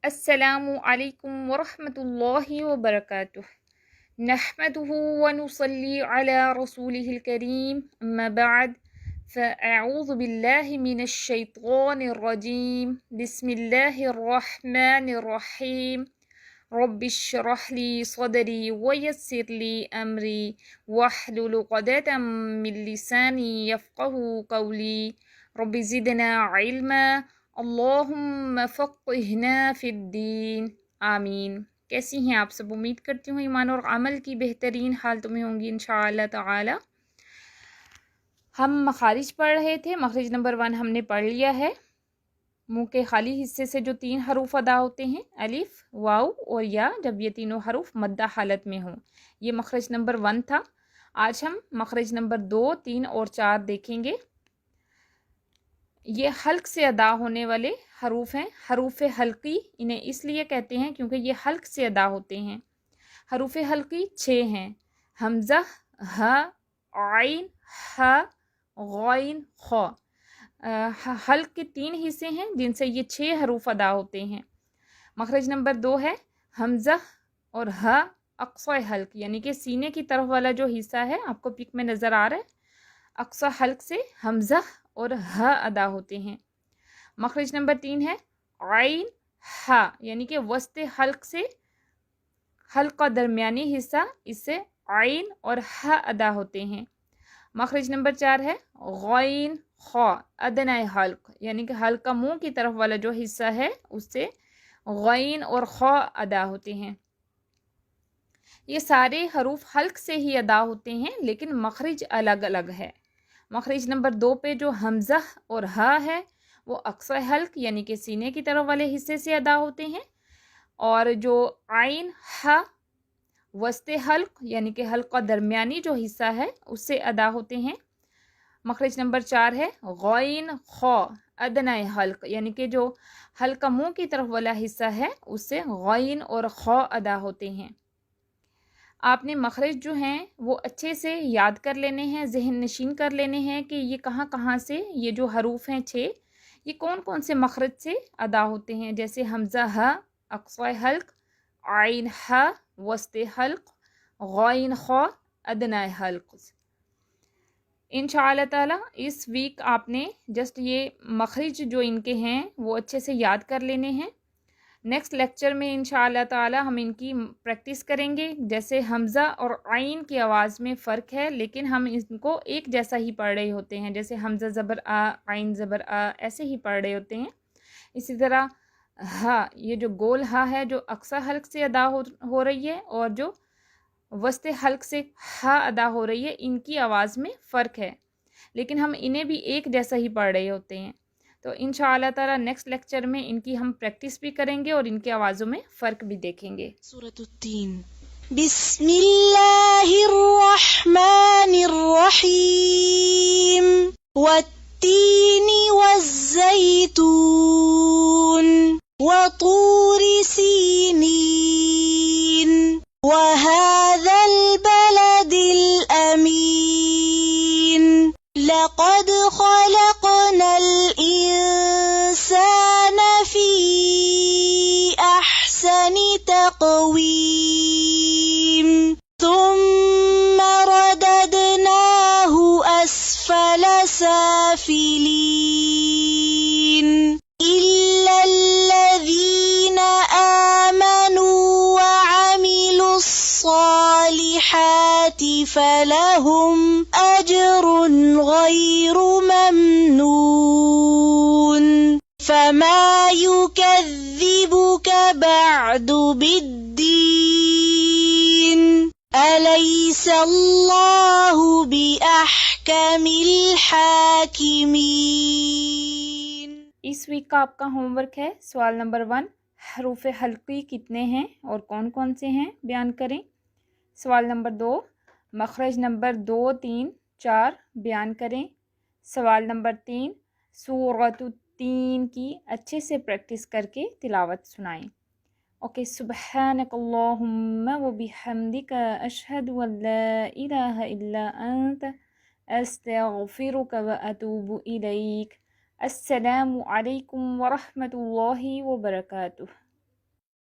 السلام علیکم ورحمۃ اللہ وبرکاتہ نحمده ونصلي على رسوله الكريم اما بعد فاعوذ باللہ من الشیطان الرجیم بسم اللہ الرحمن الرحیم رب اشرح لي صدری ويسر لي امری واحلل عقدة من لسانی يفقهوا قولی رب زدنا علما اللہم فقہنا فی الدین آمین۔ کیسی ہیں آپ سب؟ امید کرتی ہوں ایمان اور عمل کی بہترین حالتوں میں ہوں گی انشاءاللہ تعالی۔ ہم مخارج پڑھ رہے تھے، مخرج نمبر 1 ہم نے پڑھ لیا ہے۔ منہ کے خالی حصے سے جو 3 حروف ادا ہوتے ہیں، الف، واو اور یا، جب یہ تینوں حروف مدہ حالت میں ہوں، یہ مخرج نمبر 1 تھا۔ آج ہم مخرج نمبر 2، 3 اور 4 دیکھیں گے۔ یہ حلق سے ادا ہونے والے حروف ہیں، حروف حلقی انہیں اس لیے کہتے ہیں کیونکہ یہ حلق سے ادا ہوتے ہیں۔ حروف حلقی 6 ہیں: حمزہ، ہ، عین، ح، غین، خ۔ حلق کے 3 حصے ہیں جن سے یہ 6 حروف ادا ہوتے ہیں۔ مخرج نمبر 2 ہے حمزہ اور ہ اقصی حلق، یعنی کہ سینے کی طرف والا جو حصہ ہے، آپ کو پک میں نظر آ رہا ہے، اقصی حلق سے حمزہ اور ہ ادا ہوتے ہیں۔ مخرج نمبر 3 ہے عین، ح، یعنی کہ وسط حلق سے حلق کا درمیانی حصہ، اس سے عین اور ح ادا ہوتے ہیں۔ مخرج نمبر 4 ہے غین، خ، ادنی حلق، یعنی کہ حلق کا منہ کی طرف والا جو حصہ ہے اس سے غین اور خ ادا ہوتے ہیں۔ یہ سارے حروف حلق سے ہی ادا ہوتے ہیں لیکن مخرج الگ الگ ہے۔ مخرج نمبر 2 پہ جو حمزہ اور ہ ہے وہ اقصی حلق یعنی کہ سینے کی طرف والے حصے سے ادا ہوتے ہیں، اور جو عین، ح وسط حلق یعنی کہ حلق کا درمیانی جو حصہ ہے اس سے ادا ہوتے ہیں۔ مخرج نمبر 4 ہے غین، خ، ادنی حلق، یعنی کہ جو حلق کا منہ کی طرف والا حصہ ہے اس سے غین اور خ ادا ہوتے ہیں۔ آپ نے مخرج جو ہیں وہ اچھے سے یاد کر لینے ہیں، ذہن نشین کر لینے ہیں کہ یہ کہاں کہاں سے، یہ جو حروف ہیں 6، یہ کون کون سے مخرج سے ادا ہوتے ہیں، جیسے حمزہ ہ اقصی حلق، عین ح وسط حلق، غین خ ادنی حلق۔ انشاءاللہ تعالی اس ویک آپ نے جسٹ یہ مخرج جو ان کے ہیں وہ اچھے سے یاد کر لینے ہیں۔ نیکسٹ لیکچر میں انشاءاللہ تعالی ہم ان کی پریکٹس کریں گے۔ جیسے حمزہ اور عین کی آواز میں فرق ہے لیکن ہم ان کو ایک جیسا ہی پڑھ رہے ہوتے ہیں، جیسے حمزہ زبر آ، عین زبر آ، ایسے ہی پڑھ رہے ہوتے ہیں۔ اسی طرح ہا، یہ جو گول ہا ہے جو اقصی حلق سے ادا ہو رہی ہے اور جو وسط حلق سے ہا ادا ہو رہی ہے، ان کی آواز میں فرق ہے لیکن ہم انہیں بھی ایک جیسا ہی پڑھ رہے ہوتے ہیں۔ تو انشاءاللہ تعالی نیکسٹ لیکچر میں ان کی ہم پریکٹس بھی کریں گے اور ان کی آوازوں میں فرق بھی دیکھیں گے۔ سورة التین۔ بسم اللہ الرحمن الرحیم۔ والتین والزیتون وطور سینین وهذا البلد الأمین لقد خلقنا الإنسان في أحسن تقويم ثم رددناه أسفل سافلين إلا الذين آمنوا وعملوا الصالحات فلهم أجر غير ممنون فما يكذبك بعد بالدين أليس الله بأحكم الحاكمين۔ اس ویک کا آپ کا ہوم ورک ہے سوال نمبر 1، حروف حلقی کتنے ہیں اور کون کون سے ہیں بیان کریں۔ سوال نمبر 2، مخرج نمبر 2، 3، 4 بیان کریں۔ سوال نمبر 3، سورۃ التین کی اچھے سے پریکٹس کر کے تلاوت سنائیں۔ اوکے، سبحانک اللہم وبحمدک اشہد ان لا الہ الا انت استغفرک واتوب الیک۔ السلام علیکم ورحمۃ اللہ وبرکاتہ۔